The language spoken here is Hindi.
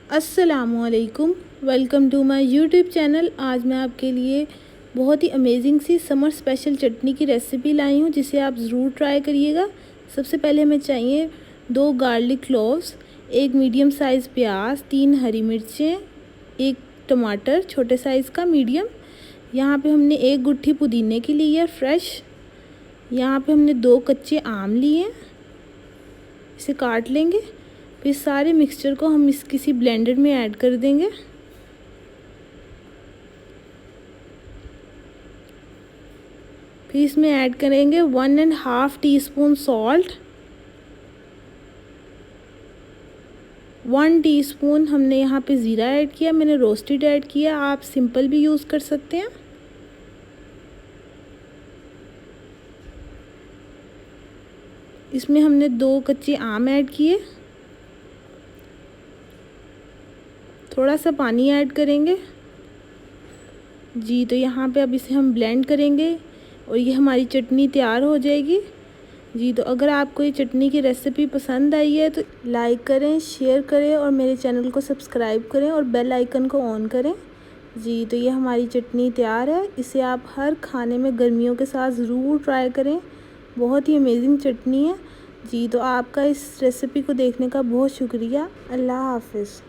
अस्सलामुअलैकुम, welcome to my YouTube channel. आज मैं आपके लिए बहुत ही अमेजिंग सी समर स्पेशल चटनी की रेसिपी लाई हूँ, जिसे आप ज़रूर ट्राई करिएगा। सबसे पहले हमें चाहिए 2 गार्लिक क्लोव्स, 1 मीडियम साइज़ प्याज, 3 हरी मिर्चें, 1 टमाटर छोटे साइज़ का मीडियम। यहाँ पे हमने 1 गुट्ठी पुदीने की ली है फ्रेश। यहाँ पे हमने 2 कच्चे आम लिए, इसे काट लेंगे। फिर सारे मिक्सचर को हम किसी ब्लेंडर में ऐड कर देंगे। फिर इसमें ऐड करेंगे 1½ टीस्पून सॉल्ट, 1 टीस्पून हमने यहाँ पे ज़ीरा ऐड किया, मैंने रोस्टेड ऐड किया, आप सिंपल भी यूज़ कर सकते हैं। इसमें हमने 2 कच्चे आम ऐड किए, थोड़ा सा पानी ऐड करेंगे जी। तो यहाँ पे अब इसे हम ब्लेंड करेंगे और ये हमारी चटनी तैयार हो जाएगी जी। तो अगर आपको ये चटनी की रेसिपी पसंद आई है तो लाइक करें, शेयर करें और मेरे चैनल को सब्सक्राइब करें और बेल आइकन को ऑन करें जी। तो ये हमारी चटनी तैयार है, इसे आप हर खाने में गर्मियों के साथ ज़रूर ट्राई करें। बहुत ही अमेजिंग चटनी है जी। तो आपका इस रेसिपी को देखने का बहुत शुक्रिया। अल्लाह हाफ़िज़।